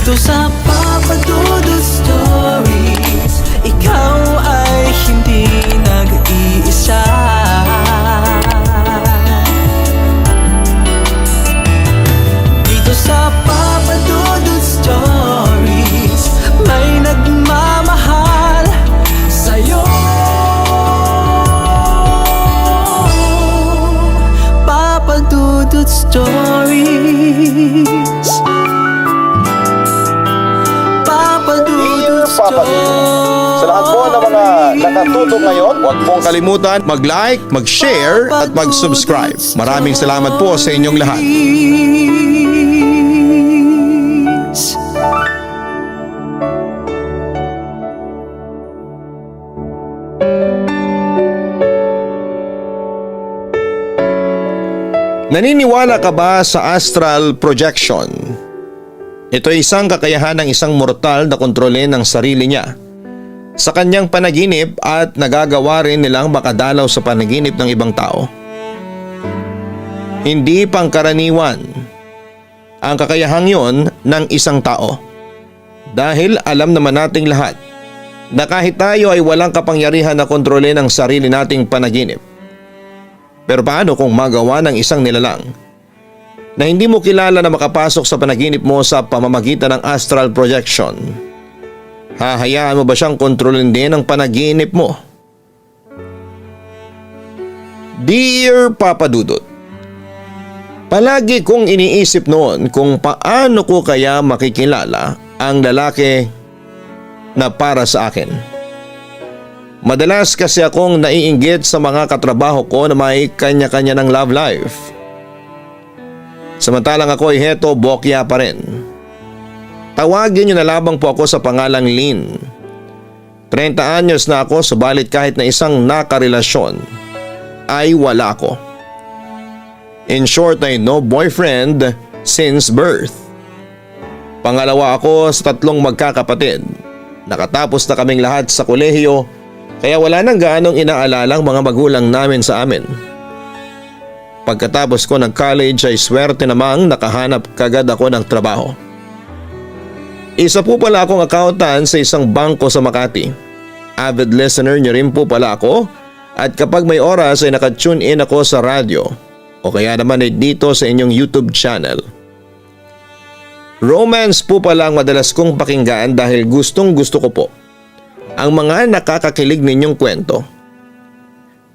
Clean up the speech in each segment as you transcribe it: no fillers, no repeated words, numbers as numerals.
Dito sa Papa Dudut Stories, ikaw ay hindi nag-iisa. Dito sa Papa Dudut Stories, may nagmamahal sa'yo. Papa Dudut Stories, Papa Dudut Stories. Sa lahat po ng mga nakatuto ngayon, huwag pong kalimutan mag-like, mag-share at mag-subscribe. Maraming salamat po sa inyong lahat. Naniniwala ka ba sa astral projection? Ito ay isang kakayahan ng isang mortal na kontrolin ang sarili niya sa kanyang panaginip at nagagawa rin nilang makadalaw sa panaginip ng ibang tao. Hindi pangkaraniwan ang kakayahang yon ng isang tao dahil alam naman nating lahat na kahit tayo ay walang kapangyarihan na kontrolin ang sarili nating panaginip. Pero paano kung magawa ng isang nilalang na hindi mo kilala na makapasok sa panaginip mo sa pamamagitan ng astral projection? Hahayaan mo ba siyang kontrolin din ang panaginip mo? Dear Papa Dudut, palagi kong iniisip noon kung paano ko kaya makikilala ang lalaki na para sa akin. Madalas kasi akong naiinggit sa mga katrabaho ko na may kanya-kanya ng love life. Samantalang ako ay heto bokya pa rin. Tawagin niyo na labang po ako sa pangalang Lynn. 30 anyos na ako, subalit kahit na isang nakarelasyon ay wala ako. In short, ay no boyfriend since birth. Pangalawa ako sa 3 magkakapatid. Nakatapos na kaming lahat sa kolehiyo, kaya wala nang gaanong inaalalang mga magulang namin sa amin. Pagkatapos ko ng college ay swerte namang nakahanap kagad ako ng trabaho. Isa po pala akong accountant sa isang bangko sa Makati. Avid listener niyo rin po pala ako at kapag may oras ay nakatune in ako sa radyo o kaya naman ay dito sa inyong YouTube channel. Romance po pala ang madalas kong pakinggan dahil gustong gusto ko po ang mga nakakakilig ninyong kwento.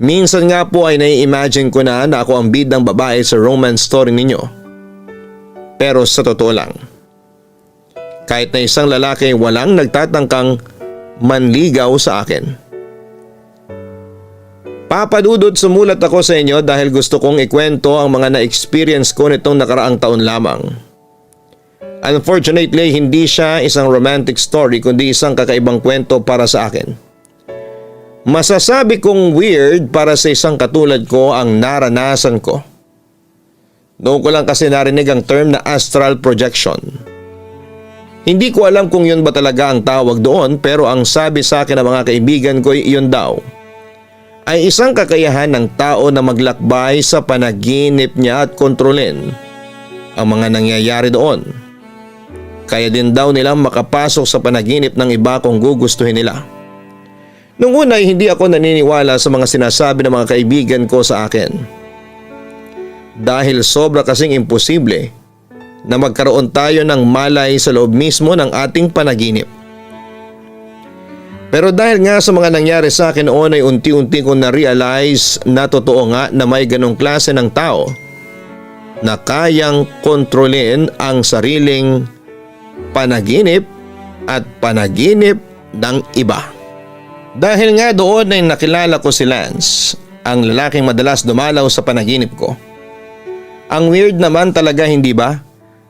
Minsan nga po ay nai-imagine ko na ako ang bidang babae sa romance story ninyo. Pero sa totoo lang, kahit na isang lalaki walang nagtatangkang manligaw sa akin. Papa Dudut, sumulat ako sa inyo dahil gusto kong ikwento ang mga na-experience ko nitong nakaraang taon lamang. Unfortunately, hindi siya isang romantic story kundi isang kakaibang kwento para sa akin. Masasabi kong weird para sa isang katulad ko ang naranasan ko. Noon ko lang kasi narinig ang term na astral projection. Hindi ko alam kung yun ba talaga ang tawag doon, pero ang sabi sa akin ng mga kaibigan ko iyon daw ay isang kakayahan ng tao na maglakbay sa panaginip niya at kontrolin ang mga nangyayari doon. Kaya din daw nilang makapasok sa panaginip ng iba kung gugustuhin nila. Nung una ay hindi ako naniniwala sa mga sinasabi ng mga kaibigan ko sa akin. Dahil sobra kasing imposible na magkaroon tayo ng malay sa loob mismo ng ating panaginip. Pero dahil nga sa mga nangyari sa akin noon ay unti-unti kong na-realize na totoo nga na may ganong klase ng tao na kayang kontrolin ang sariling panaginip at panaginip ng iba. Dahil nga doon ay nakilala ko si Lance, ang lalaking madalas dumalaw sa panaginip ko. Ang weird naman talaga, hindi ba?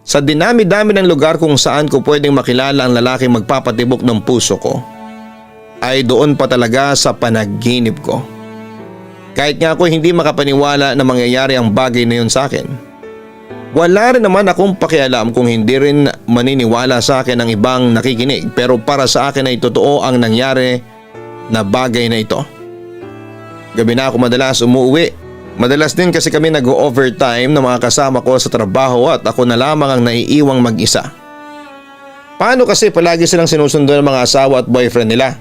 Sa dinami-dami ng lugar kung saan ko pwedeng makilala ang lalaking magpapatibok ng puso ko, ay doon pa talaga sa panaginip ko. Kahit nga ako hindi makapaniwala na mangyayari ang bagay na yun sa akin. Wala rin naman akong pakialam kung hindi rin maniniwala sa akin ang ibang nakikinig, pero para sa akin ay totoo ang nangyari na bagay na ito. Gabi na ako madalas umuwi. Madalas din kasi kami nag-overtime ng mga kasama ko sa trabaho at ako na lamang ang naiiwang mag-isa. Paano kasi palagi silang sinusundo ng mga asawa at boyfriend nila?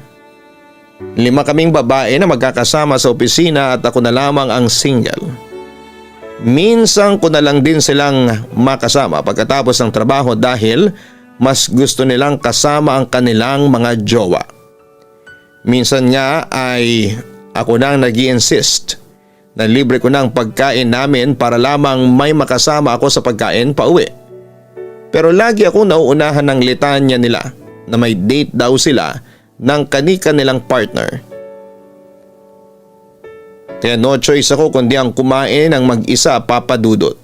5 kaming babae na magkakasama sa opisina at ako na lamang ang single. Minsan ko na lang din silang makasama pagkatapos ng trabaho dahil mas gusto nilang kasama ang kanilang mga jowa. Minsan nga ay ako nang nag-i-insist na libre ko ng pagkain namin para lamang may makasama ako sa pagkain pauwi. Pero lagi ako nauunahan ng litanya nila na may date daw sila ng kani-kanilang partner. Kaya no choice ako kundi ang kumain ng mag-isa, Papa Dudut.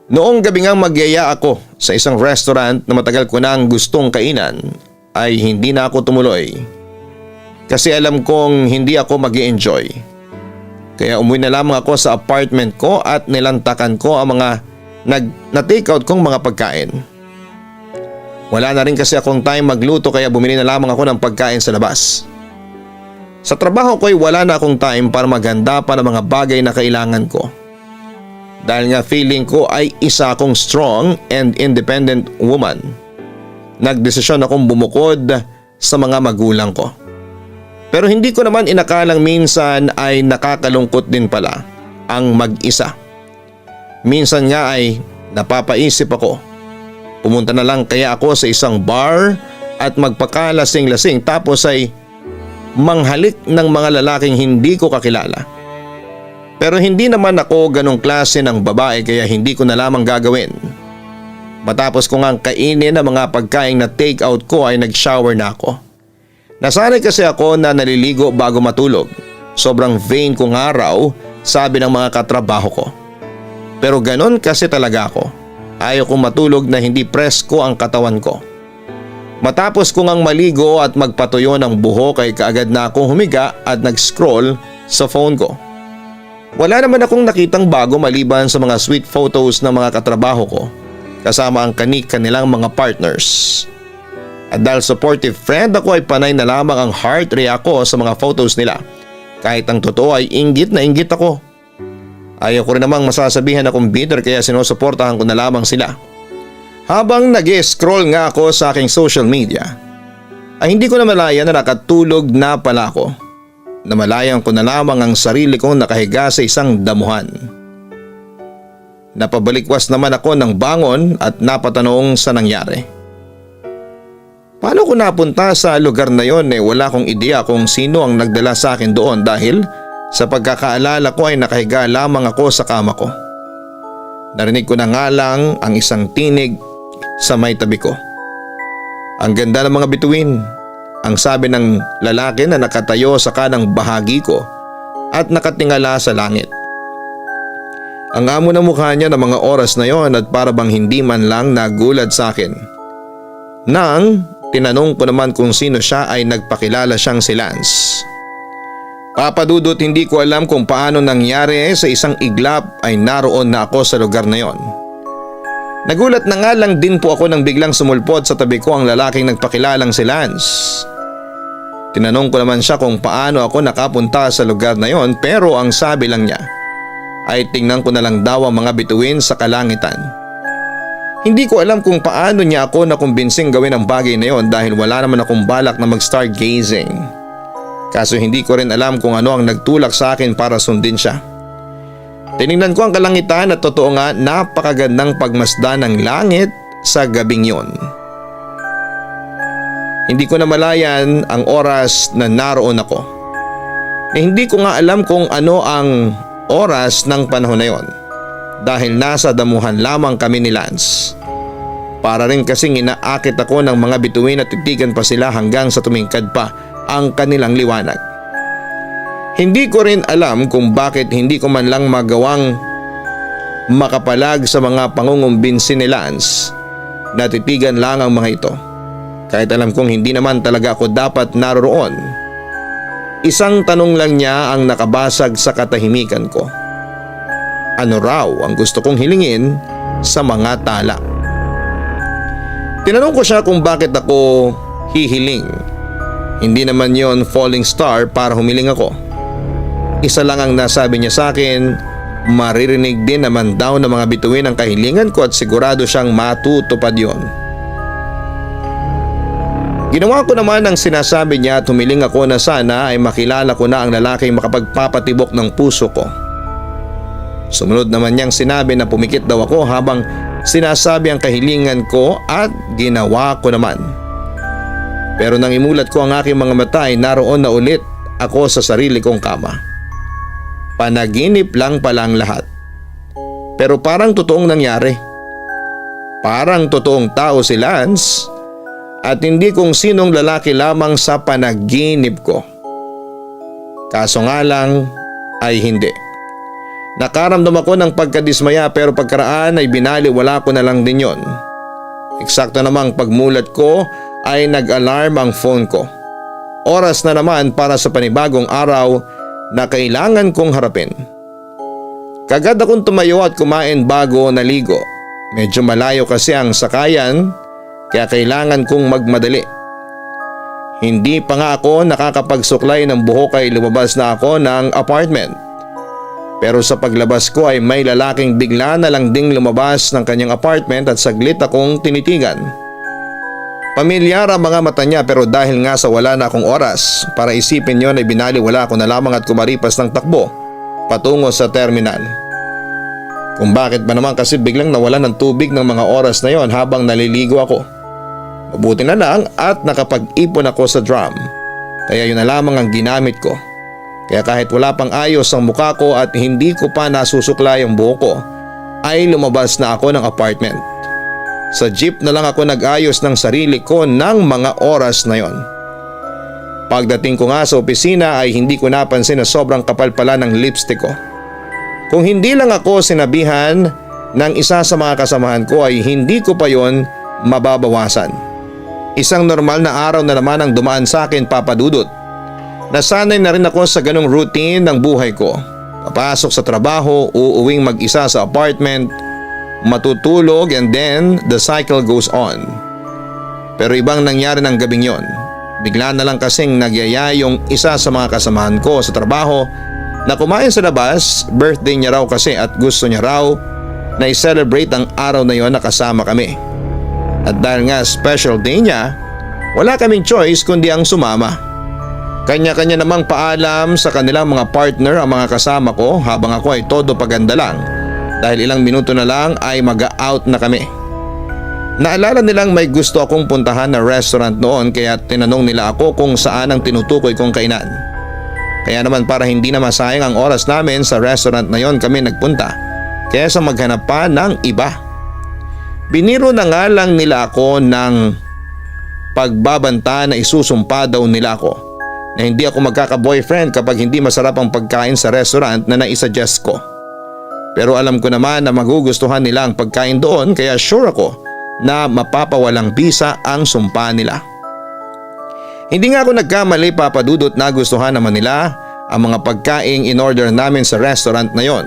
Noong gabi nga magyaya ako sa isang restaurant na matagal ko nang gustong kainan ay hindi na ako tumuloy. Kasi alam kong hindi ako mag-i-enjoy. Kaya umuwi na lamang ako sa apartment ko at nilantakan ko ang mga na-take out kong mga pagkain. Wala na rin kasi akong time magluto kaya bumili na lamang ako ng pagkain sa labas. Sa trabaho ko ay wala na akong time para maghanda pa ng mga bagay na kailangan ko. Dahil nga feeling ko ay isa akong strong and independent woman. Nagdesisyon akong bumukod sa mga magulang ko. Pero hindi ko naman inakalang minsan ay nakakalungkot din pala ang mag-isa. Minsan nga ay napapaisip ako. Pumunta na lang kaya ako sa isang bar at magpakalasing-lasing tapos ay manghalik ng mga lalaking hindi ko kakilala. Pero hindi naman ako ganong klase ng babae kaya hindi ko na lamang gagawin. Matapos ko ngang kainin ang mga pagkain na take out ko ay nag-shower na ako. Nasanay kasi ako na naliligo bago matulog. Sobrang vain ko nga raw, sabi ng mga katrabaho ko. Pero ganon kasi talaga ako. Ayaw kong matulog na hindi presko ang katawan ko. Matapos ko ngang maligo at magpatuyo ng buhok ay kaagad na akong humiga at nag-scroll sa phone ko. Wala naman akong nakitang bago maliban sa mga sweet photos ng mga katrabaho ko kasama ang kanilang mga partners. At dahil supportive friend ako ay panay na lamang ang heart react ko sa mga photos nila. Kahit ang totoo ay inggit na inggit ako. Ayaw ko rin namang masasabihan akong bitter kaya sinusuportahan ko na lamang sila. Habang nag-scroll nga ako sa aking social media, ay hindi ko na malaya na nakatulog na pala ako. Namalayan ko na lamang ang sarili kong nakahiga sa isang damuhan. Napabalikwas naman ako ng bangon at napatanong sa nangyari. Paano ko napunta sa lugar na yon wala akong ideya kung sino ang nagdala sa akin doon dahil sa pagkakaalala ko ay nakahiga lamang ako sa kama ko. Narinig ko na nga lang ang isang tinig sa may tabi ko. Ang ganda ng mga bituin, ang sabi ng lalaki na nakatayo sa kanang bahagi ko at nakatingala sa langit. Ang amo ng mukha niya ng mga oras na yon at para bang hindi man lang nagulat sa akin. Nang tinanong ko naman kung sino siya ay nagpakilala siyang si Lance. Papa Dudut, hindi ko alam kung paano nangyari sa isang iglap ay naroon na ako sa lugar na yon. Nagulat na nga lang din po ako nang biglang sumulpot sa tabi ko ang lalaking nagpakilalang si Lance. Tinanong ko naman siya kung paano ako nakapunta sa lugar na yon pero ang sabi lang niya ay tingnan ko na lang daw ang mga bituin sa kalangitan. Hindi ko alam kung paano niya ako nakumbinsing gawin ang bagay na yon dahil wala naman akong balak na mag-stargazing. Kaso hindi ko rin alam kung ano ang nagtulak sa akin para sundin siya. Tinignan ko ang kalangitan at totoo nga napakagandang pagmasdan ng langit sa gabing yon. Hindi ko na malayan ang oras na naroon ako. Hindi ko nga alam kung ano ang oras ng panahon na yon dahil nasa damuhan lamang kami ni Lance. Para rin kasing inaakit ako ng mga bituin at titigan pa sila hanggang sa tumingkad pa ang kanilang liwanag. Hindi ko rin alam kung bakit hindi ko man lang magawang makapalag sa mga pangungumbinsi ni Lance na titigan lang ang mga ito. Kahit alam kong hindi naman talaga ako dapat naroon. Isang tanong lang niya ang nakabasag sa katahimikan ko. Ano raw ang gusto kong hilingin sa mga tala? Tinanong ko siya kung bakit ako hihiling. Hindi naman yon falling star para humiling ako. Isa lang ang nasabi niya sa akin, maririnig din naman daw ng mga bituin ang kahilingan ko at sigurado siyang matutupad yon. Ginawa ko naman ang sinasabi niya at humiling ako na sana ay makilala ko na ang lalaking makapagpapatibok ng puso ko. Sumunod naman niyang sinabi na pumikit daw ako habang sinasabi ang kahilingan ko at ginawa ko naman. Pero nang imulat ko ang aking mga mata ay naroon na ulit ako sa sarili kong kama. Panaginip lang pala ang lahat. Pero parang totoong nangyari. Parang totoong tao si Lance at hindi kung sinong lalaki lamang sa panaginip ko. Kaso nga lang ay hindi. Nakaramdam ako ng pagkadismaya pero pagkaraan ay binaliwala ko na lang din yon. Eksakto namang pagmulat ko ay nag-alarm ang phone ko. Oras na naman para sa panibagong araw na kailangan kong harapin. Kagad akong tumayo at kumain bago naligo. Medyo malayo kasi ang sakayan kaya kailangan kong magmadali. Hindi pa nga ako nakakapagsuklay ng buhok ay lumabas na ako ng apartment. Pero sa paglabas ko ay may lalaking bigla na lang ding lumabas ng kanyang apartment at saglit akong tinitigan. Pamilyar ang mga mata niya pero dahil nga sa wala na akong oras para isipin yon ay binaliwala ko na lamang at kumaripas ng takbo patungo sa terminal. Kung bakit ba naman kasi biglang nawalan ng tubig ng mga oras na yon habang naliligo ako. Mabuti na lang at nakapag-ipon ako sa drum. Kaya yun na lamang ang ginamit ko. Kaya kahit wala pang ayos ang mukha ko at hindi ko pa nasusuklay ang buhok ko, ay lumabas na ako ng apartment. Sa jeep na lang ako nag-ayos ng sarili ko ng mga oras na yon. Pagdating ko nga sa opisina ay hindi ko napansin na sobrang kapal pala ng lipstick ko. Kung hindi lang ako sinabihan ng isa sa mga kasamahan ko ay hindi ko pa yon mababawasan. Isang normal na araw na naman ang dumaan sa akin, Papa Dudut. Nasanay na rin ako sa ganong routine ng buhay ko. Papasok sa trabaho, uuwing mag-isa sa apartment, matutulog and then the cycle goes on. Pero ibang nangyari ng gabing yon. Bigla na lang kasing nagyaya yung isa sa mga kasamahan ko sa trabaho na kumain sa labas. Birthday niya raw kasi at gusto niya raw na i-celebrate ang araw na yon na kasama kami. At dahil nga special day niya, wala kaming choice kundi ang sumama. Kanya-kanya namang paalam sa kanilang mga partner ang mga kasama ko habang ako ay todo paganda lang dahil ilang minuto na lang ay mag-out na kami. Naalala nilang may gusto akong puntahan na restaurant noon kaya tinanong nila ako kung saan ang tinutukoy kong kainan. Kaya naman para hindi na masayang ang oras namin sa restaurant na yon kami nagpunta kaysa maghanap pa ng iba. Biniro na nga lang nila ako ng pagbabanta na isusumpa daw nila ako na hindi ako magkaka-boyfriend kapag hindi masarap ang pagkain sa restaurant na naisuggest ko. Pero alam ko naman na magugustuhan nila ang pagkain doon kaya sure ako na mapapawalang bisa ang sumpa nila. Hindi nga ako nagkamali, Papa Dudut, na gustuhan naman nila ang mga pagkaing in-order namin sa restaurant na yon.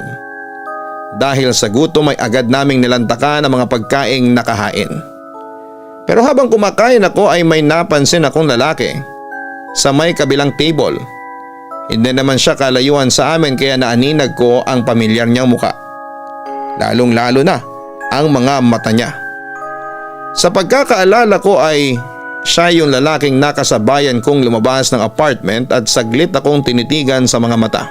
Dahil sa gutom ay agad naming nilantakan ang mga pagkaing nakahain. Pero habang kumakain ako ay may napansin akong lalaki sa may kabilang table. Hindi naman siya kalayuan sa amin kaya naaninag ko ang pamilyar niyang muka. Lalong lalo na ang mga mata niya. Sa pagkakaalala ko ay siya yung lalaking nakasabayan kong lumabas ng apartment at saglit akong tinitigan sa mga mata.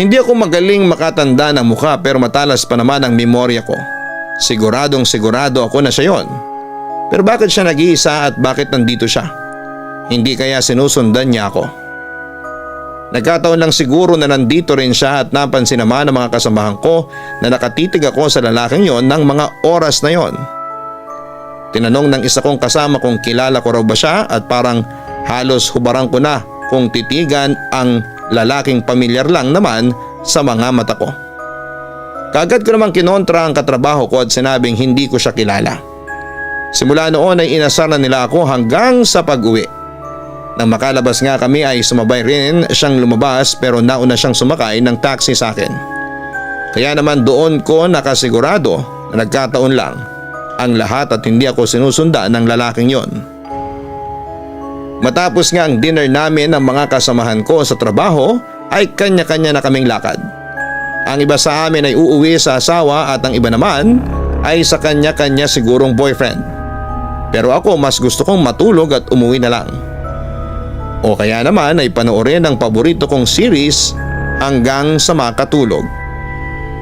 Hindi ako magaling makatanda ng mukha pero matalas pa naman ang memorya ko. Siguradong sigurado ako na siya yon. Pero bakit siya nag-iisa at bakit nandito siya? Hindi kaya sinusundan niya ako? Nagkataon lang siguro na nandito rin siya at napansin naman ng mga kasamahan ko na nakatitig ako sa lalaking yon ng mga oras na yon. Tinanong ng isa kong kasama kung kilala ko raw ba siya at parang halos hubarang ko na kung titigan ang lalaking pamilyar lang naman sa mga mata ko. Kaagad ko namang kinontra ang katrabaho ko at sinabing hindi ko siya kilala. Simula noon ay inasar na nila ako hanggang sa pag-uwi. Nang makalabas nga kami ay sumabay rin siyang lumabas pero nauna siyang sumakay ng taxi sa akin. Kaya naman doon ko nakasigurado na nagkataon lang ang lahat at hindi ako sinusundan ng lalaking yon. Matapos nga ang dinner namin ng mga kasamahan ko sa trabaho ay kanya-kanya na kaming lakad. Ang iba sa amin ay uuwi sa asawa at ang iba naman ay sa kanya-kanya sigurong boyfriend. Pero ako mas gusto kong matulog at umuwi na lang. O kaya naman ay panoorin ang paborito kong series hanggang sa makatulog.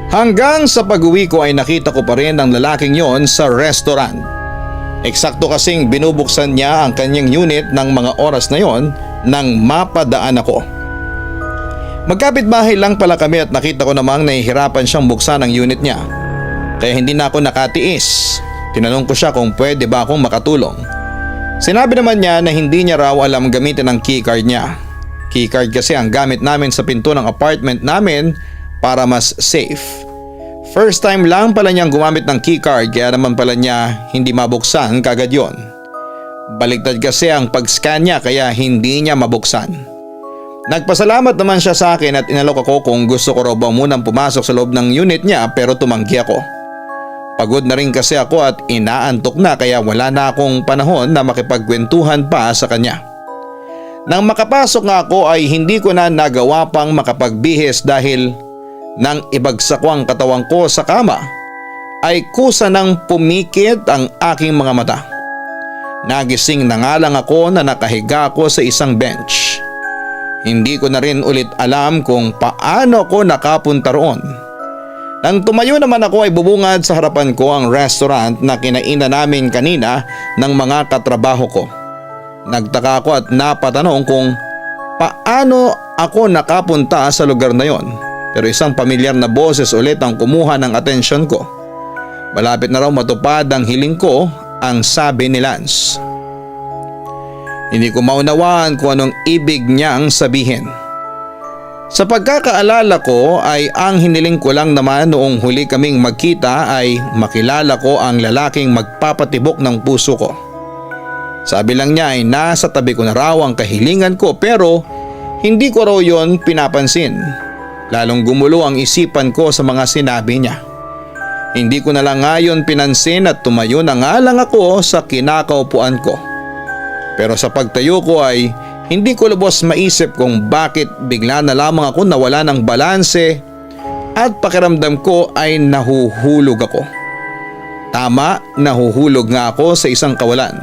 Hanggang sa pag-uwi ko ay nakita ko pa rin ang lalaking yon sa restaurant. Eksakto kasing binubuksan niya ang kanyang unit ng mga oras na yon nang mapadaan ako. Magkapit-bahay lang pala kami at nakita ko namang nahihirapan siyang buksan ang unit niya. Kaya hindi na ako nakatiis. Tinanong ko siya kung pwede ba akong makatulong. Sinabi naman niya na hindi niya raw alam gamitin ang keycard niya. Keycard kasi ang gamit namin sa pinto ng apartment namin para mas safe. First time lang pala niyang gumamit ng keycard kaya naman pala niya hindi mabuksan kagad yon. Baliktad kasi ang pag-scan niya kaya hindi niya mabuksan. Nagpasalamat naman siya sa akin at inalok ako kung gusto ko raw ba munang pumasok sa loob ng unit niya pero tumanggi ako. Pagod na rin kasi ako at inaantok na kaya wala na akong panahon na makipagkwentuhan pa sa kanya. Nang makapasok nga ako ay hindi ko na nagawa pang makapagbihis dahil nang ibagsak ko ang katawan ko sa kama ay kusa nang pumikit ang aking mga mata. Nagising na nga lang ako na nakahiga ako sa isang bench. Hindi ko na rin ulit alam kung paano ako nakapunta roon. Nang tumayo naman ako ay bubungad sa harapan ko ang restaurant na kinainan namin kanina ng mga katrabaho ko. Nagtaka ako at napatanong kung paano ako nakapunta sa lugar na yon. Pero isang pamilyar na boses ulit ang kumuha ng atensyon ko. Malapit na raw matupad ang hiling ko, ang sabi ni Lance. Hindi ko maunawaan kung anong ibig niyang sabihin. Sa pagkakaalala ko ay ang hiniling ko lang naman noong huli kaming magkita ay makilala ko ang lalaking magpapatibok ng puso ko. Sabi lang niya ay nasa tabi ko na raw ang kahilingan ko pero hindi ko raw yon pinapansin. Lalong gumulo ang isipan ko sa mga sinabi niya. Hindi ko na lang ngayon pinansin at tumayo na nga lang ako sa kinakaupuan ko. Pero sa pagtayo ko ay hindi ko lubos maisip kung bakit bigla na lamang ako nawala ng balanse at pakiramdam ko ay nahuhulog ako. Tama, nahuhulog nga ako sa isang kawalan.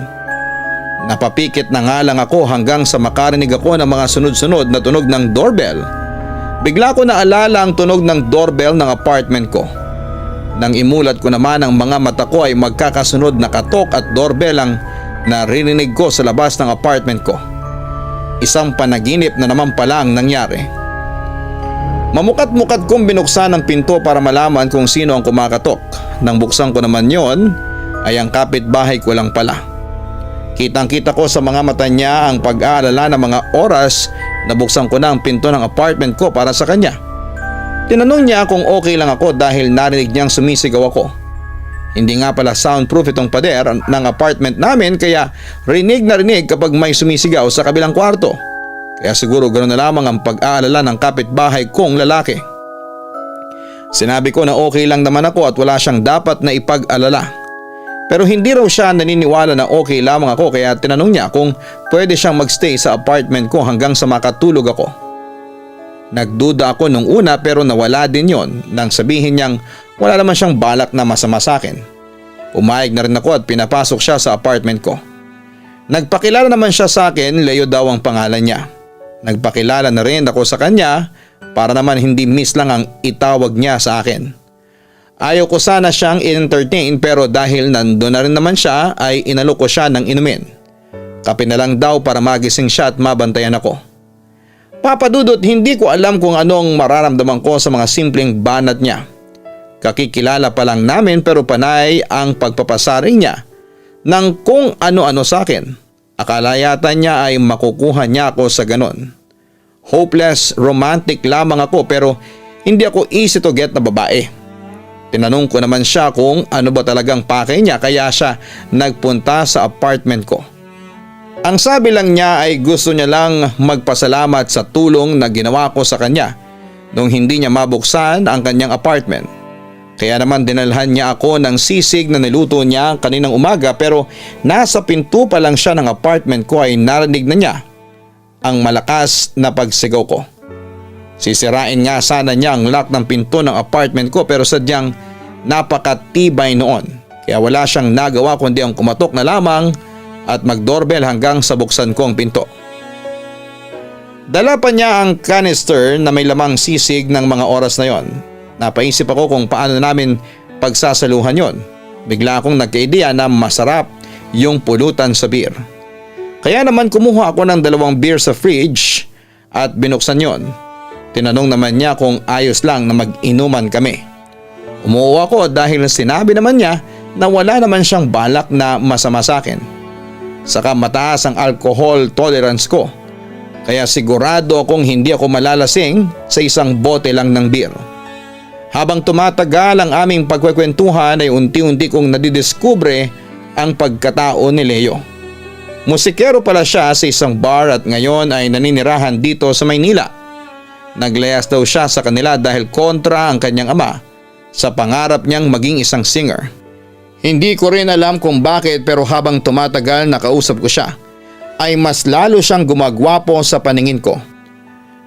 Napapikit na nga lang ako hanggang sa makarinig ako ng mga sunod-sunod na tunog ng doorbell. Bigla ko naalala ang tunog ng doorbell ng apartment ko. Nang imulat ko naman ang mga mata ko ay magkakasunod na katok at doorbell ang naririnig ko sa labas ng apartment ko. Isang panaginip na naman pala ang nangyari. Mamukat-mukat kong binuksan ang pinto para malaman kung sino ang kumakatok. Nang buksan ko naman yon ay ang kapitbahay ko lang pala. Kitang-kita ko sa mga mata niya ang pag-aalala ng mga oras na buksan ko na ang pinto ng apartment ko para sa kanya. Tinanong niya kung okay lang ako dahil narinig niyang sumisigaw ako. Hindi nga pala soundproof itong pader ng apartment namin kaya rinig na rinig kapag may sumisigaw sa kabilang kwarto. Kaya siguro ganoon na lamang ang pag-aalala ng kapitbahay kong lalaki. Sinabi ko na okay lang naman ako at wala siyang dapat na ipag-alala. Pero hindi raw siya naniniwala na okay lamang ako kaya tinanong niya kung pwede siyang magstay sa apartment ko hanggang sa makatulog ako. Nagduda ako nung una pero nawala din yon nang sabihin niyang wala naman siyang balak na masama sa akin. Pumayag na rin ako at pinapasok siya sa apartment ko. Nagpakilala naman siya sa akin, Leo daw ang pangalan niya. Nagpakilala na rin ako sa kanya para naman hindi miss lang ang itawag niya sa akin. Ayaw ko sana siyang entertain pero dahil nandun na rin naman siya ay inalok ko siya ng inumin. Kape na lang daw para magising siya at mabantayan ako. Papadudot, hindi ko alam kung anong mararamdaman ko sa mga simpleng banat niya. Kakikilala pa lang namin pero panay ang pagpapasaring niya ng kung ano-ano sa akin. Akala yata niya ay makukuha niya ako sa ganon. Hopeless romantic lamang ako pero hindi ako easy to get na babae. Tinanong ko naman siya kung ano ba talagang pakay niya kaya siya nagpunta sa apartment ko. Ang sabi lang niya ay gusto niya lang magpasalamat sa tulong na ginawa ko sa kanya nung hindi niya mabuksan ang kanyang apartment. Kaya naman dinalhan niya ako ng sisig na niluto niya kaninang umaga pero nasa pinto pa lang siya ng apartment ko ay narinig na niya ang malakas na pagsigaw ko. Sisirain nga sana niya ang lock ng pinto ng apartment ko pero sadyang napakatibay noon. Kaya wala siyang nagawa kundi ang kumatok na lamang at mag-doorbell hanggang sa buksan ko ang pinto. Dala pa niya ang canister na may lamang sisig ng mga oras na yon. Napaisip ako kung paano namin pagsasaluhan yon. Bigla akong nagka-ideya na masarap yung pulutan sa beer. Kaya naman kumuha ako ng 2 beer sa fridge at binuksan yon. Tinanong naman niya kung ayos lang na mag-inuman kami. Umuwi ako dahil sinabi naman niya na wala naman siyang balak na masama sa akin. Saka mataas ang alcohol tolerance ko. Kaya sigurado akong hindi ako malalasing sa isang bote lang ng beer. Habang tumatagal ang aming pagkwekwentuhan ay unti-unti kong nadidiskubre ang pagkatao ni Leo. Musikero pala siya sa isang bar at ngayon ay naninirahan dito sa Maynila. Naglayas daw siya sa kanila dahil kontra ang kanyang ama sa pangarap niyang maging isang singer. Hindi ko rin alam kung bakit pero habang tumatagal nakausap ko siya ay mas lalo siyang gumagwapo sa paningin ko.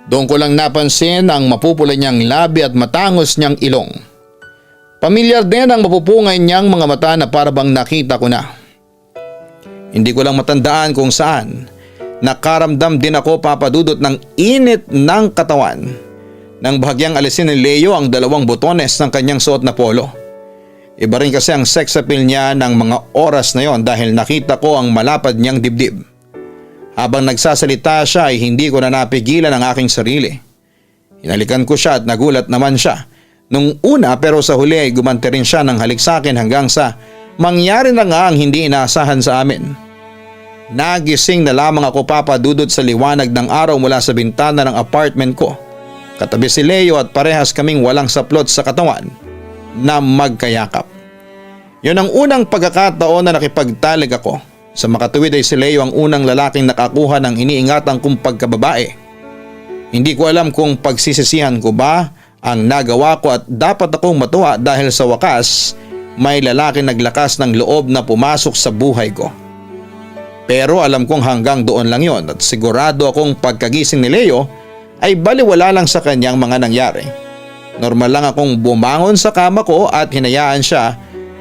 Doon ko lang napansin ang mapupula niyang labi at matangos niyang ilong. Pamilyar din ang mapupungay niyang mga mata na parabang nakita ko na. Hindi ko lang matandaan kung saan. Nakaramdam din ako papadudot ng init ng katawan nang bahagyang alisin ni Leo ang 2 botones ng kanyang suot na polo. Iba rin kasi ang sex appeal niya ng mga oras na yon dahil nakita ko ang malapad niyang dibdib. Habang nagsasalita siya ay hindi ko na napigilan ang aking sarili. Hinalikan ko siya at nagulat naman siya. Nung una pero sa huli ay gumanti rin siya ng halik sa akin hanggang sa mangyari na nga ang hindi inaasahan sa amin. Nagising na lamang ako papadudot sa liwanag ng araw mula sa bintana ng apartment ko. Katabi si Leo at parehas kaming walang saplot sa katawan na magkayakap. Yun ang unang pagkakataon na nakipagtalig ako. Sa makatuwid ay si Leo ang unang lalaking nakakuha ng iniingatan kong pagkababae. Hindi ko alam kung pagsisisihan ko ba ang nagawa ko at dapat akong matuwa dahil sa wakas may lalaki naglakas ng loob na pumasok sa buhay ko. Pero alam kong hanggang doon lang yon at sigurado akong pagkagising ni Leo ay baliwala lang sa kanyang mga nangyari. Normal lang akong bumangon sa kama ko at hinayaan siya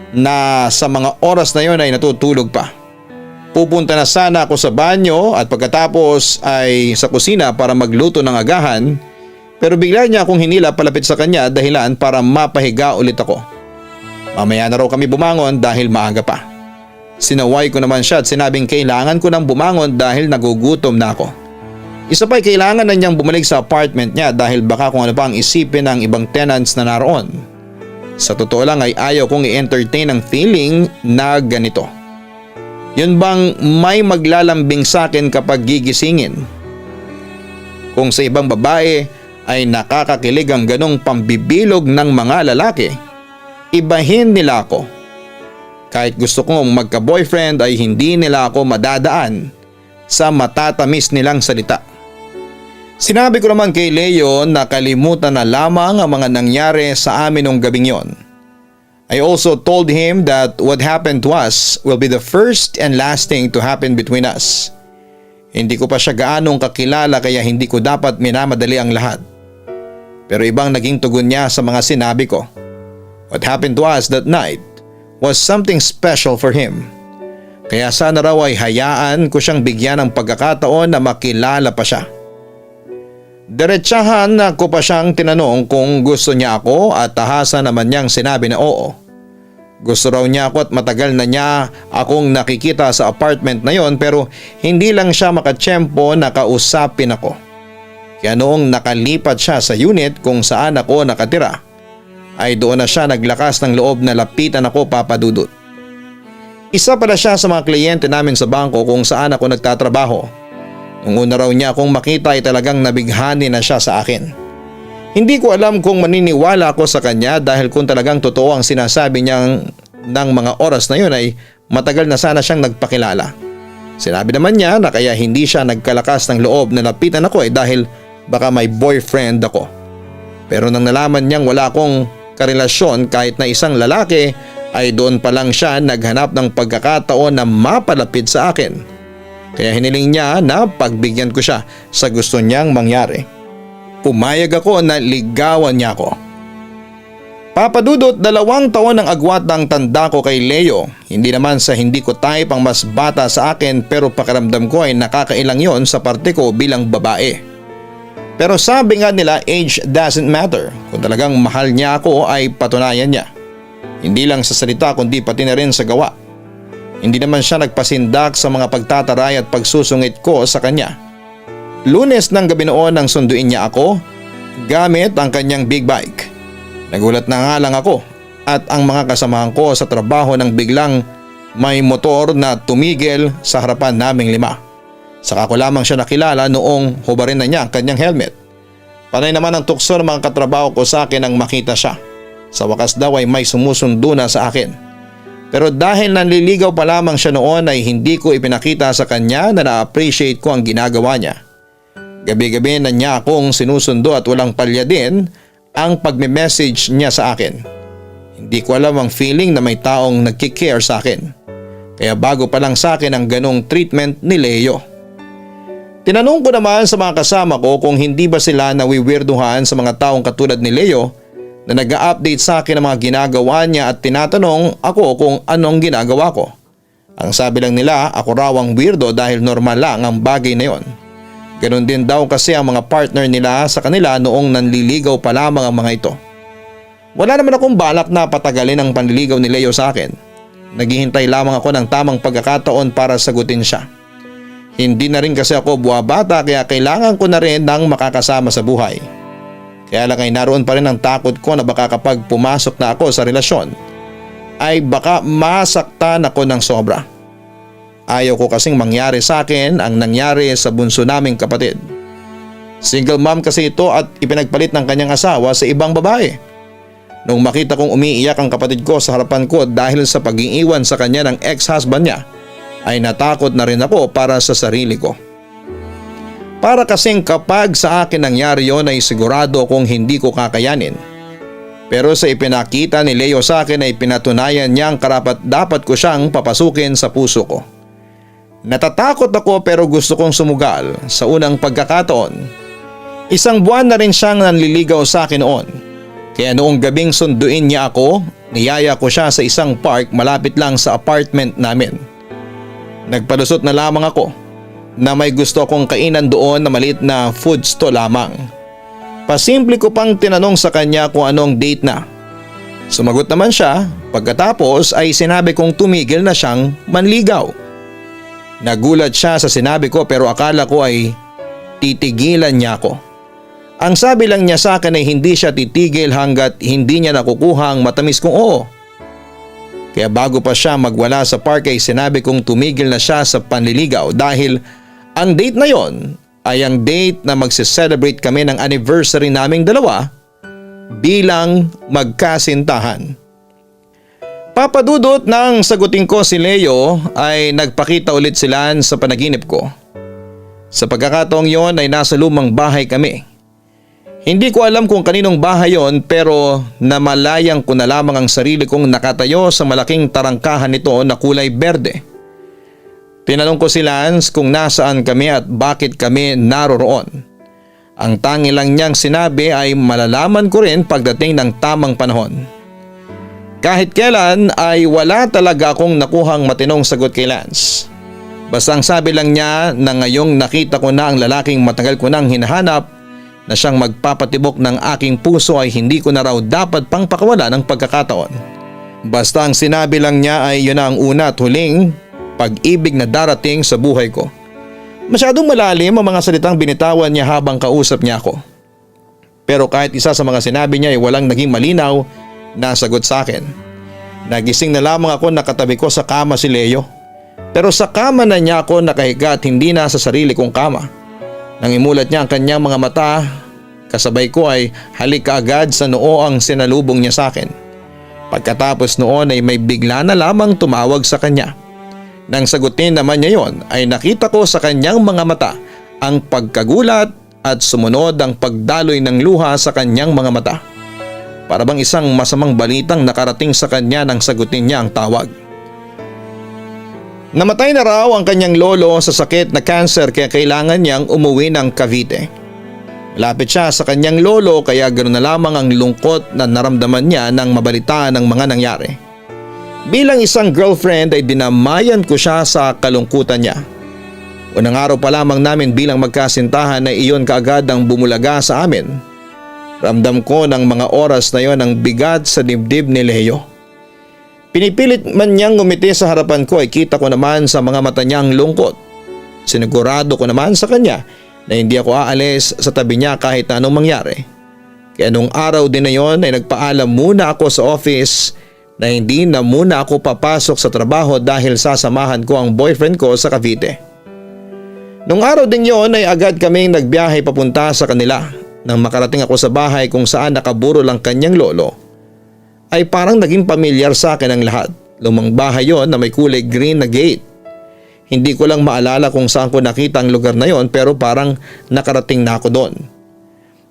na sa mga oras na yon ay natutulog pa. Pupunta na sana ako sa banyo at pagkatapos ay sa kusina para magluto ng agahan pero bigla niya akong hinila palapit sa kanya dahilan para mapahiga ulit ako. Mamaya na raw kami bumangon dahil maaga pa. Sinaway ko naman siya at sinabing kailangan ko nang bumangon dahil nagugutom na ako. Isa pa'y kailangan na niyang bumalik sa apartment niya dahil baka kung ano pa ang isipin ng ibang tenants na naroon. Sa totoo lang ay ayaw kong i-entertain ang feeling na ganito. Yun bang may maglalambing sa akin kapag gigisingin? Kung sa ibang babae ay nakakakilig ang ganong pambibilog ng mga lalaki, ibahin nila ako. Kahit gusto kong magka-boyfriend ay hindi nila ako madadaan sa matatamis nilang salita. Sinabi ko naman kay Leo na kalimutan na lamang ang mga nangyari sa amin nung gabing yon. I also told him that what happened to us will be the first and last thing to happen between us. Hindi ko pa siya gaanong kakilala kaya hindi ko dapat minamadali ang lahat. Pero ibang naging tugon niya sa mga sinabi ko. What happened to us that night was something special for him. Kaya sana raw ay hayaan ko siyang bigyan ng pagkakataon na makilala pa siya. Diretsahan ko pa siyang tinanong kung gusto niya ako at tahasan naman niyang sinabi na oo. Gusto raw niya ako at matagal na niya akong nakikita sa apartment na yon pero hindi lang siya makatsyempo na kausapin ako. Kaya noong nakalipat siya sa unit kung saan ako nakatira, ay doon na siya naglakas ng loob na lapitan ako papadudot. Isa pala siya sa mga kliyente namin sa bangko kung saan ako nagtatrabaho. Nung una raw niya akong makita ay talagang nabighani na siya sa akin. Hindi ko alam kung maniniwala ako sa kanya dahil kung talagang totoo ang sinasabi niyang ng mga oras na yun ay matagal na sana siyang nagpakilala. Sinabi naman niya na kaya hindi siya nagkalakas ng loob na lapitan ako ay dahil baka may boyfriend ako. Pero nang nalaman niyang wala akong karelasyon kahit na isang lalaki ay doon pa lang siya naghanap ng pagkakataon na mapalapit sa akin. Kaya hiniling niya na pagbigyan ko siya sa gusto niyang mangyari. Pumayag ako na ligawan niya ako. Papadudot, 2 taon ang agwat ng tanda ko kay Leo. Hindi naman sa hindi ko type ang mas bata sa akin, pero pakiramdam ko ay nakakailang yon sa parte ko bilang babae. Pero sabi nga nila, age doesn't matter. Kung talagang mahal niya ako ay patunayan niya. Hindi lang sa salita kundi pati na rin sa gawa. Hindi naman siya nagpasindak sa mga pagtataray at pagsusungit ko sa kanya. Lunes ng gabi noon nang sunduin niya ako gamit ang kanyang big bike. Nagulat na nga lang ako at ang mga kasamahan ko sa trabaho nang biglang may motor na tumigil sa harapan naming 5. Saka ko lamang siya nakilala noong hubarin na niya ang kanyang helmet. Panay naman ang tukso ng mga katrabaho ko sa akin nang makita siya. Sa wakas daw ay may sumusundo na sa akin. Pero dahil nanliligaw pa lamang siya noon ay hindi ko ipinakita sa kanya na na-appreciate ko ang ginagawa niya. Gabi-gabi na niya akong sinusundo at walang palya din ang pagme-message niya sa akin. Hindi ko alam ang feeling na may taong nagkikare sa akin. Kaya bago pa lang sa akin ang ganong treatment ni Leo. Tinanong ko naman sa mga kasama ko kung hindi ba sila nawiwirduhan sa mga taong katulad ni Leo na nag-a-update sa akin ng mga ginagawa niya at tinatanong ako kung anong ginagawa ko. Ang sabi lang nila ako raw ang weirdo dahil normal lang ang bagay na yon. Ganon din daw kasi ang mga partner nila sa kanila noong nanliligaw pa lamang ang mga ito. Wala naman akong balak na patagalin ang panliligaw ni Leo sa akin. Naghihintay lamang ako ng tamang pagkakataon para sagutin siya. Hindi na rin kasi ako buwabata kaya kailangan ko na rin ng makakasama sa buhay. Kaya lang ay naroon pa rin ang takot ko na baka kapag pumasok na ako sa relasyon ay baka masaktan ako ng sobra. Ayaw ko kasing mangyari sa akin ang nangyari sa bunso naming kapatid. Single mom kasi ito at ipinagpalit ng kanyang asawa sa ibang babae. Nung makita kong umiiyak ang kapatid ko sa harapan ko dahil sa pag-iiwan sa kanya ng ex-husband niya, ay natakot na rin ako para sa sarili ko. Para kasing kapag sa akin nangyari yon ay sigurado kong hindi ko kakayanin. Pero sa ipinakita ni Leo sa akin ay pinatunayan niyang karapat dapat ko siyang papasukin sa puso ko. Natatakot ako pero gusto kong sumugal sa unang pagkakataon. 1 buwan na rin siyang nanliligaw sa akin noon. Kaya noong gabing sunduin niya ako, niyaya ko siya sa isang park malapit lang sa apartment namin. Nagpalusot na lamang ako na may gusto akong kainan doon na maliit na food stall lamang. Pasimple ko pang tinanong sa kanya kung anong date na. Sumagot naman siya, pagkatapos ay sinabi kong tumigil na siyang manligaw. Nagulat siya sa sinabi ko pero akala ko ay titigilan niya ako. Ang sabi lang niya sa akin ay hindi siya titigil hanggat hindi niya nakukuha ang matamis kong oo. Kaya bago pa siya magwala sa park ay sinabi kong tumigil na siya sa panliligaw dahil ang date na yon ay ang date na magse-celebrate kami ng anniversary naming dalawa bilang magkasintahan. Papadudot nang sagutin ko si Leo ay nagpakita ulit sila sa panaginip ko. Sa pagkakataong yon ay nasa lumang bahay kami. Hindi ko alam kung kaninong bahay yon pero namalayang ko na lamang ang sarili kong nakatayo sa malaking tarangkahan nito na kulay berde. Tinanong ko si Lance kung nasaan kami at bakit kami naroroon. Ang tangi lang niyang sinabi ay malalaman ko rin pagdating ng tamang panahon. Kahit kailan ay wala talaga akong nakuhang matinong sagot kay Lance. Basta ang sabi lang niya na ngayong nakita ko na ang lalaking matagal ko nang hinahanap na siyang magpapatibok ng aking puso ay hindi ko na raw dapat pang pakawala ng pagkakataon. Basta ang sinabi lang niya ay yun na ang una at huling pag-ibig na darating sa buhay ko. Masyadong malalim ang mga salitang binitawan niya habang kausap niya ako. Pero kahit isa sa mga sinabi niya ay walang naging malinaw na sagot sa akin. Nagising na lamang ako nakatabi ko sa kama si Leo. Pero sa kama na niya ako nakahiga at hindi na sa sarili kong kama. Nang imulat niya ang kanyang mga mata, kasabay ko ay halik kaagad sa noo ang sinalubong niya sa akin. Pagkatapos noon ay may bigla na lamang tumawag sa kanya. Nang sagutin naman niya yon ay nakita ko sa kanyang mga mata ang pagkagulat at sumunod ang pagdaloy ng luha sa kanyang mga mata. Para bang isang masamang balitang nakarating sa kanya nang sagutin niya ang tawag. Namatay na raw ang kanyang lolo sa sakit na cancer kaya kailangan niyang umuwi ng Cavite. Lapit siya sa kanyang lolo kaya ganoon na lamang ang lungkot na naramdaman niya nang mabalitaan ng mga nangyari. Bilang isang girlfriend ay dinamayan ko siya sa kalungkutan niya. Unang araw pa lamang namin bilang magkasintahan na iyon kaagad ang bumulaga sa amin. Ramdam ko ng mga oras na iyon ang bigat sa dibdib ni Leo. Pinipilit man niyang ngumiti sa harapan ko ay kita ko naman sa mga mata niya ang lungkot. Sinigurado ko naman sa kanya na hindi ako aalis sa tabi niya kahit anong mangyari. Kaya nung araw din na yon ay nagpaalam muna ako sa office na hindi na muna ako papasok sa trabaho dahil sasamahan ko ang boyfriend ko sa Cavite. Nung araw din yon ay agad kaming nagbiyahe papunta sa kanila. Nang makarating ako sa bahay kung saan nakaburo lang kanyang lolo, ay parang naging pamilyar sa akin ang lahat. Lumang bahay yon na may kulay green na gate. Hindi ko lang maalala kung saan ko nakita ang lugar na yon pero parang nakarating na ako doon.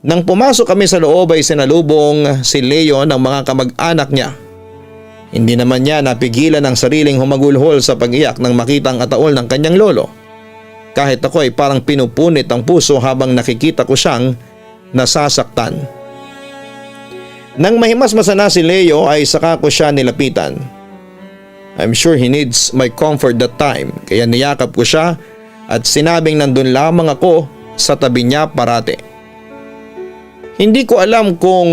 Nang pumasok kami sa loob ay sinalubong si Leo ng mga kamag-anak niya. Hindi naman niya napigilan ang sariling humagulhol sa pag-iyak nang makita ang ataol ng kanyang lolo. Kahit ako ay parang pinupunit ang puso habang nakikita ko siyang nasasaktan. Nang mahimasmasan na si Leo ay saka ko siya nilapitan. I'm sure he needs my comfort that time kaya niyakap ko siya at sinabing nandun lamang ako sa tabi niya parate. Hindi ko alam kung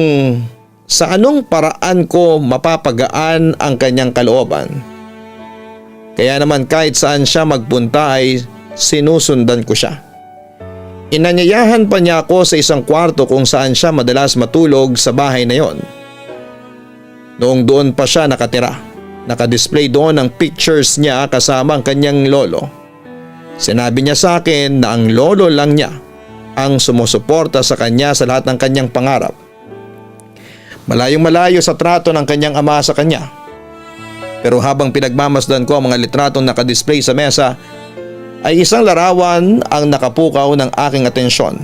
sa anong paraan ko mapapagaan ang kanyang kalooban. Kaya naman kahit saan siya magpunta ay sinusundan ko siya. Inanyayahan pa niya ako sa isang kwarto kung saan siya madalas matulog sa bahay na yon. Noong doon pa siya nakatira. Nakadisplay doon ang pictures niya kasama ang kanyang lolo. Sinabi niya sa akin na ang lolo lang niya ang sumusuporta sa kanya sa lahat ng kanyang pangarap. Malayong malayo sa trato ng kanyang ama sa kanya. Pero habang pinagmamasdan ko ang mga litratong nakadisplay sa mesa, ay isang larawan ang nakapukaw ng aking atensyon.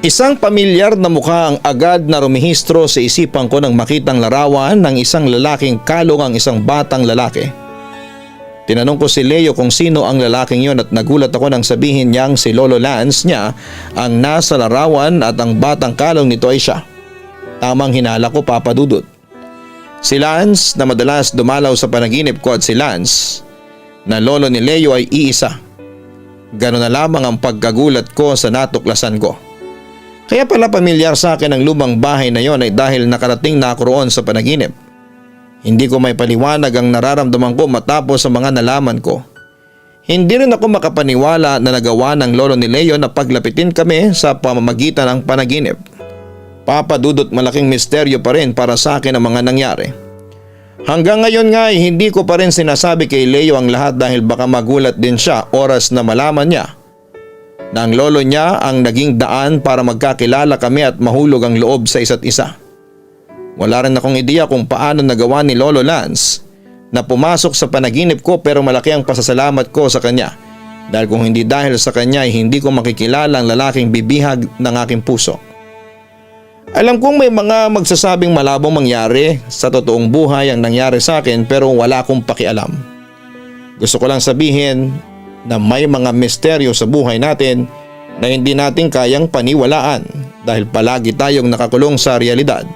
Isang pamilyar na mukha ang agad na rumihistro sa isipan ko nang makitang larawan ng isang lalaking kalong ang isang batang lalaki. Tinanong ko si Leo kung sino ang lalaking yon at nagulat ako nang sabihin niyang si Lolo Lance niya ang nasa larawan at ang batang kalong nito ay siya. Tamang hinala ko, Papa Dudut. Si Lance na madalas dumalaw sa panaginip ko at si Lance na lolo ni Leo ay iisa. Ganoon na lamang ang pagkagulat ko sa natuklasan ko. Kaya pala pamilyar sa akin ang lumang bahay na yon ay dahil nakarating na ako roon sa panaginip. Hindi ko may paliwanag ang nararamdaman ko matapos sa mga nalaman ko. Hindi rin ako makapaniwala na nagawa ng lolo ni Leo na paglapitin kami sa pamamagitan ng panaginip. Papa Dudut, malaking misteryo pa rin para sa akin ang mga nangyari. Hanggang ngayon nga ay hindi ko pa rin sinasabi kay Leo ang lahat dahil baka magulat din siya oras na malaman niya na ang lolo niya ang naging daan para magkakilala kami at mahulog ang loob sa isa't isa. Wala rin akong ideya kung paano nagawa ni Lolo Lance na pumasok sa panaginip ko pero malaki ang pasasalamat ko sa kanya dahil kung hindi dahil sa kanya ay hindi ko makikilala ang lalaking bibihag ng aking puso. Alam kong may mga magsasabing malabong mangyari sa totoong buhay ang nangyari sa akin pero wala akong pakialam. Gusto ko lang sabihin na may mga misteryo sa buhay natin na hindi natin kayang paniwalaan dahil palagi tayong nakakulong sa realidad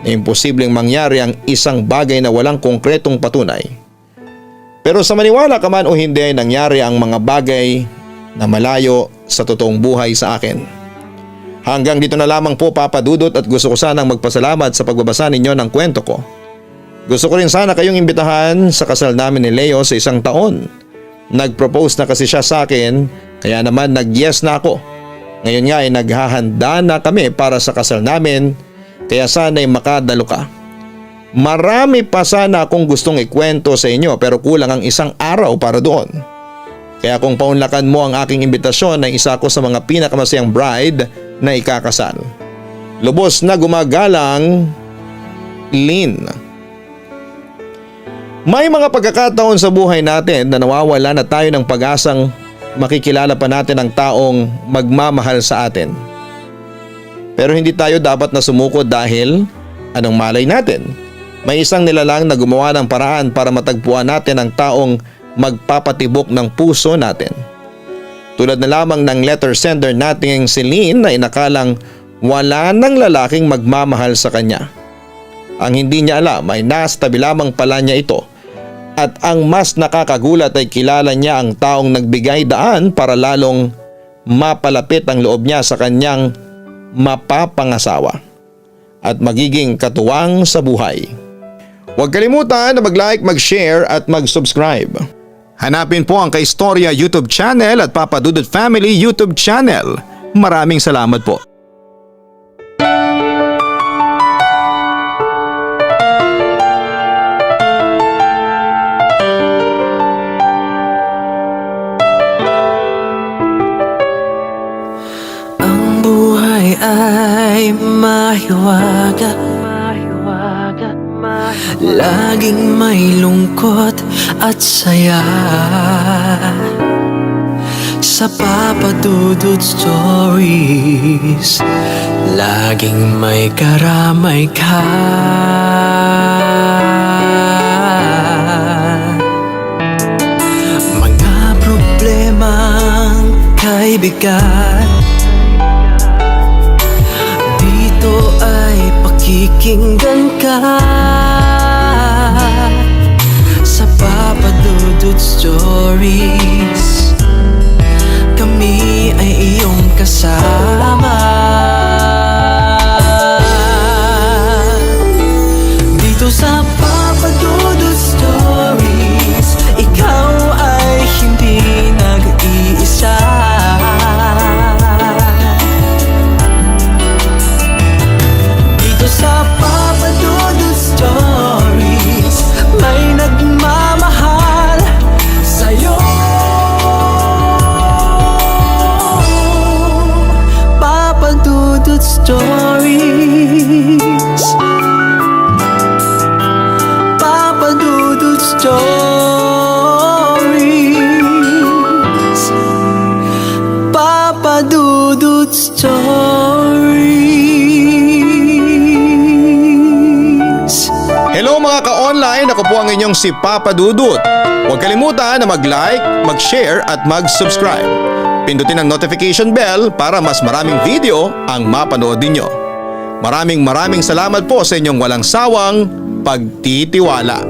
na imposibleng mangyari ang isang bagay na walang konkretong patunay. Pero sa maniwala ka man o hindi ay nangyari ang mga bagay na malayo sa totoong buhay sa akin. Hanggang dito na lamang po, Papa Dudut, at gusto ko sanang magpasalamat sa pagbabasa ninyo ng kwento ko. Gusto ko rin sana kayong imbitahan sa kasal namin ni Leo sa 1 taon. Nag-propose na kasi siya sa akin kaya naman nag-yes na ako. Ngayon nga ay naghahanda na kami para sa kasal namin kaya sana'y makadalo ka. Marami pa sana akong gustong ikwento sa inyo pero kulang ang 1 araw para doon. Kaya kung paunlakan mo ang aking imbitasyon na isa ko sa mga pinakamasayang bride na ikakasal. Lubos na gumagalang, Lynn. May mga pagkakataon sa buhay natin na nawawala na tayo ng pag-asang makikilala pa natin ang taong magmamahal sa atin. Pero hindi tayo dapat na sumuko dahil anong malay natin? May isang nilalang na gumawa ng paraan para matagpuan natin ang taong magpapatibok ng puso natin. Tulad na lamang ng letter sender nating si Lynn na inakalang wala nang lalaking magmamahal sa kanya. Ang hindi niya alam ay nasa tabi lamang pala niya ito. At ang mas nakakagulat ay kilala niya ang taong nagbigay daan para lalong mapalapit ang loob niya sa kanyang mapapangasawa at magiging katuwang sa buhay. Huwag kalimutan na mag-like, mag-share at mag-subscribe. Hanapin po ang Kaistorya YouTube channel at Papa Dudut Family YouTube channel. Maraming salamat po. Ang buhay ay mahiwaga, laging may lungkot at saya. Sa Papa Dudut Stories, laging may karamay ka. Mga problemang kaibigan, dito ay pakikinggan ka. Sa Papa Dudut Stories, kami ay iyong kasama. Dito sa Papa Dudut Stories, ikaw ay hindi nag-iisa. Dito sa Papa Dudut Stories, may nagmamahal sa'yo. Papa Dudut Stories, Papa Dudut Stories, Papa Dudut Stories. Hello mga ka-online, ako po ang inyong si Papa Dudut. Huwag kalimutan na mag-like, mag-share at mag-subscribe. Pindutin ang notification bell para mas maraming video ang mapanood ninyo. Maraming salamat po sa inyong walang sawang pagtitiwala.